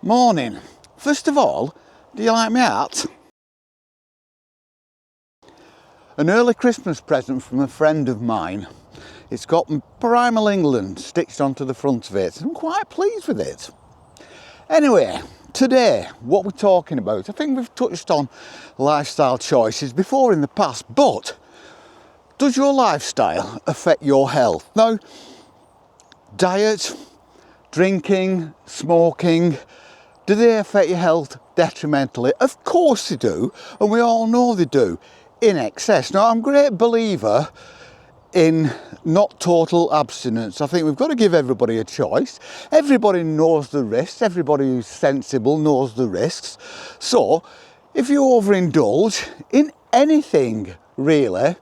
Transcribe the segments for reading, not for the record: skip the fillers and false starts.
Morning. First of all, do you like my hat? An early Christmas present from a friend of mine. It's got Primal England stitched onto the front of it. I'm quite pleased with it. Anyway, today, what we're talking about, I think we've touched on lifestyle choices before in the past, but does your lifestyle affect your health? Now, diet, drinking, smoking, do they affect your health detrimentally? Of course they do, and we all know they do, in excess. Now, I'm a great believer in not total abstinence. I think we've got to give everybody a choice. Everybody knows the risks. Everybody who's sensible knows the risks. So, if you overindulge in anything, really,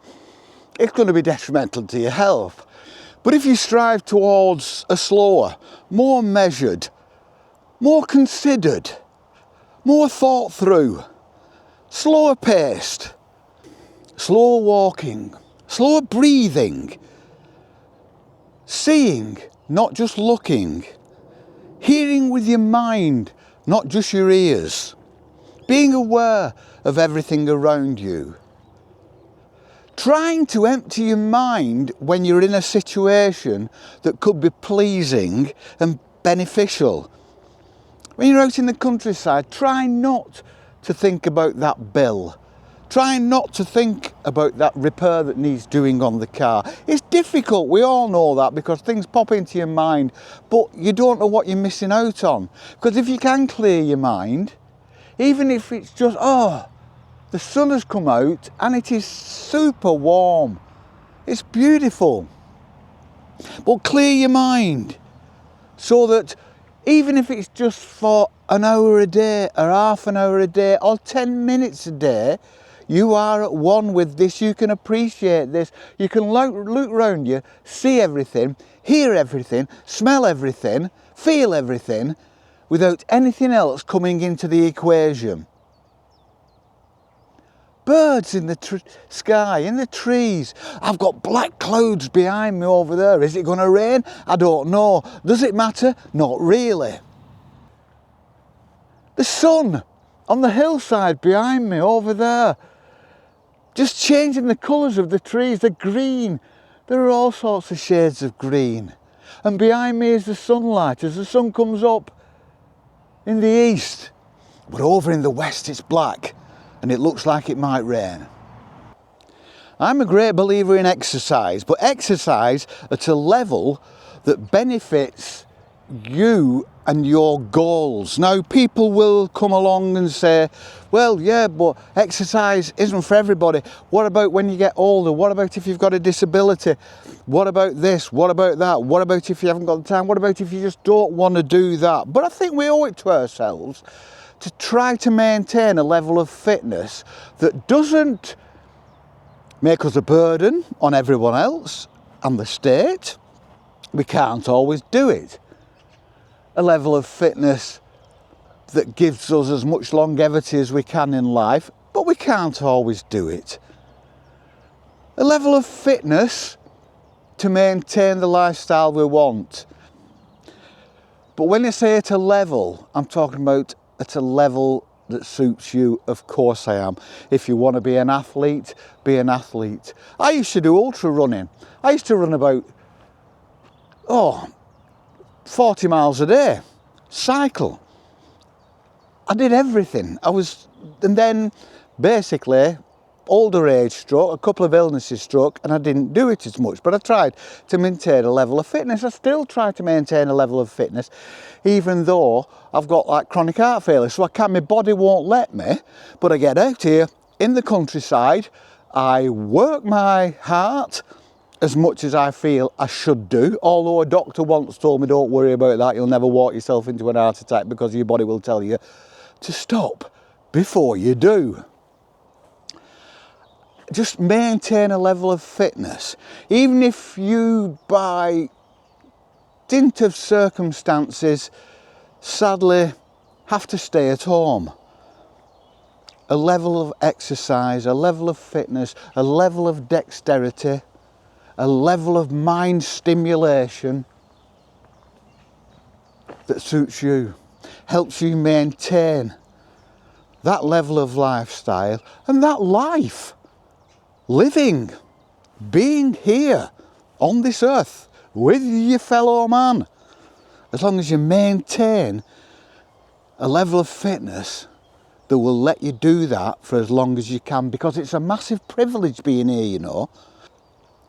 it's going to be detrimental to your health. But if you strive towards a slower, more measured, more considered, more thought through, slower paced, slower walking, slower breathing, seeing, not just looking, hearing with your mind, not just your ears, being aware of everything around you, trying to empty your mind when you're in a situation that could be pleasing and beneficial. When you're out in the countryside, try not to think about that bill. Try not to think about that repair that needs doing on the car. It's difficult, we all know that, because things pop into your mind, but you don't know what you're missing out on. Because if you can clear your mind, even if it's just, the sun has come out and it is super warm. It's beautiful. But clear your mind so that even if it's just for an hour a day or half an hour a day or 10 minutes a day, you are at one with this. You can appreciate this. You can look around you, see everything, hear everything, smell everything, feel everything without anything else coming into the equation. Birds in the sky, in the trees. I've got black clouds behind me over there. Is it going to rain? I don't know. Does it matter? Not really. The sun on the hillside behind me over there. Just changing the colours of the trees, the green. There are all sorts of shades of green. And behind me is the sunlight as the sun comes up in the east. But over in the west it's black. And it looks like it might rain. I'm a great believer in exercise, but exercise at a level that benefits you and your goals. Now, people will come along and say, well, yeah, but exercise isn't for everybody. What about when you get older? What about if you've got a disability? What about this? What about that? What about if you haven't got the time? What about if you just don't want to do that? But I think we owe it to ourselves to try to maintain a level of fitness that doesn't make us a burden on everyone else and the state. We can't always do it. A level of fitness that gives us as much longevity as we can in life, but we can't always do it. A level of fitness to maintain the lifestyle we want. But when I say at a level, I'm talking about at a level that suits you. Of course I am. If you want to be an athlete, be an athlete. I used to do ultra running. I used to run about 40 miles a day, cycle. I did everything. And then basically older age struck, a couple of illnesses struck, and I didn't do it as much, but I tried to maintain a level of fitness. I still try to maintain a level of fitness, even though I've got like chronic heart failure, so my body won't let me, but I get out here in the countryside, I work my heart as much as I feel I should do, although a doctor once told me, don't worry about that, you'll never walk yourself into an heart attack because your body will tell you to stop before you do. Just maintain a level of fitness. Even if you, by dint of circumstances, sadly have to stay at home. A level of exercise, a level of fitness, a level of dexterity, a level of mind stimulation that suits you. helps you maintain that level of lifestyle and that life, living, being here on this earth with your fellow man. As long as you maintain a level of fitness that will let you do that for as long as you can, because it's a massive privilege being here, you know.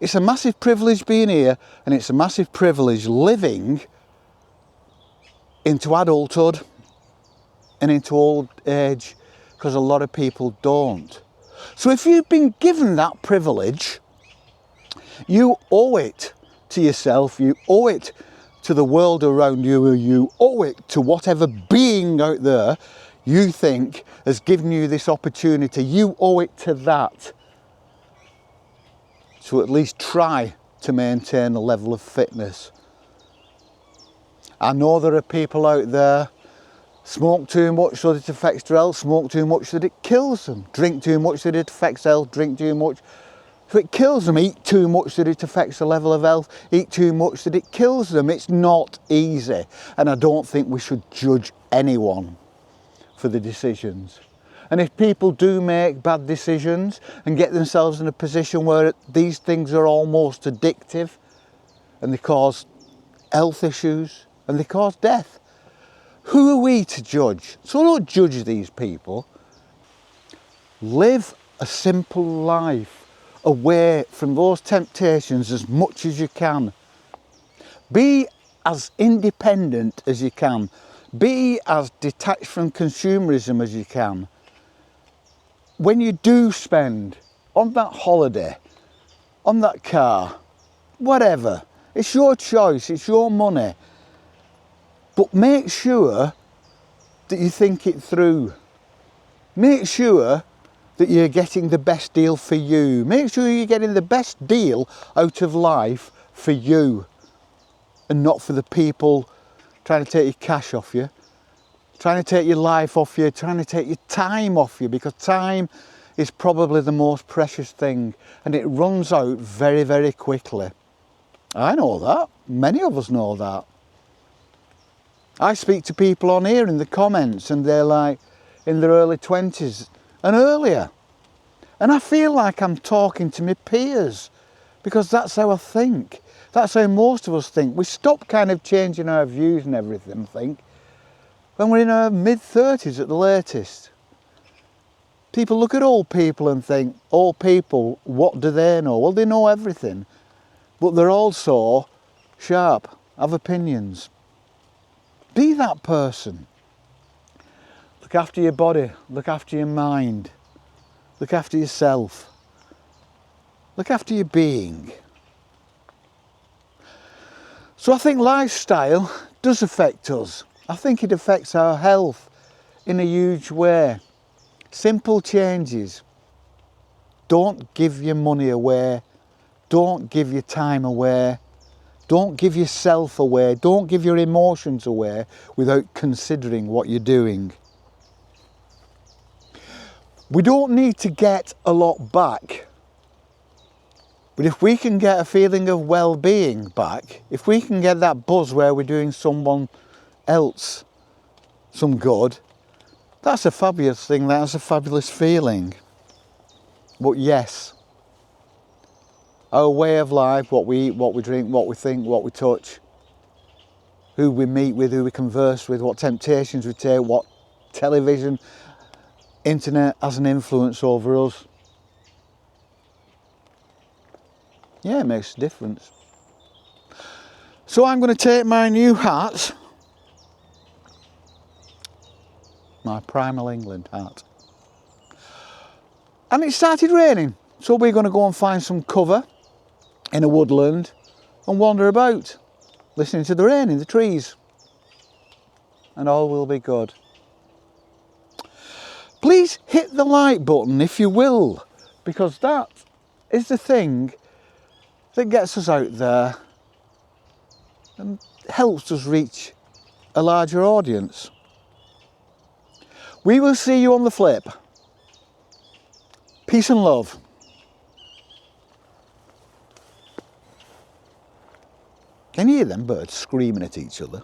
It's a massive privilege being here, and it's a massive privilege living into adulthood and into old age, because a lot of people don't. So if you've been given that privilege, you owe it to yourself, you owe it to the world around you, or you owe it to whatever being out there you think has given you this opportunity. You owe it to that to at least try to maintain a level of fitness. I know there are people out there, smoke too much so that it affects their health, smoke too much that it kills them, drink too much that it affects health, drink too much so it kills them, eat too much that it affects the level of health, eat too much that it kills them. It's not easy, and I don't think we should judge anyone for the decisions. And if people do make bad decisions and get themselves in a position where these things are almost addictive and they cause health issues and they cause death, who are we to judge? So don't judge these people. Live a simple life away from those temptations as much as you can. Be as independent as you can. Be as detached from consumerism as you can. When you do spend on that holiday, on that car, whatever, it's your choice, it's your money. But make sure that you think it through. Make sure that you're getting the best deal for you. Make sure you're getting the best deal out of life for you and not for the people trying to take your cash off you, trying to take your life off you, trying to take your time off you, because time is probably the most precious thing and it runs out very, very quickly. I know that. Many of us know that. I speak to people on here in the comments and they're like in their early 20s and earlier. And I feel like I'm talking to my peers because that's how I think. That's how most of us think. We stop kind of changing our views and everything, I think, when we're in our mid-30s at the latest. People look at old people and think, old people, what do they know? Well, they know everything, but they're also sharp, have opinions. Be that person. Look after your body, look after your mind, look after yourself, look after your being. So I think lifestyle does affect us. I think it affects our health in a huge way. Simple changes. Don't give your money away. Don't give your time away. Don't give yourself away. Don't give your emotions away without considering what you're doing. We don't need to get a lot back. But if we can get a feeling of well-being back, if we can get that buzz where we're doing someone else some good, that's a fabulous thing, that's a fabulous feeling. But yes, our way of life, what we eat, what we drink, what we think, what we touch, who we meet with, who we converse with, what temptations we take, what television, internet has an influence over us. Yeah, it makes a difference. So I'm going to take my new hat, my Primal England hat, and it started raining, so we're going to go and find some cover in a woodland and wander about, listening to the rain in the trees, and all will be good. Please hit the like button if you will, because that is the thing that gets us out there and helps us reach a larger audience. We will see you on the flip. Peace and love. Can you hear them birds screaming at each other?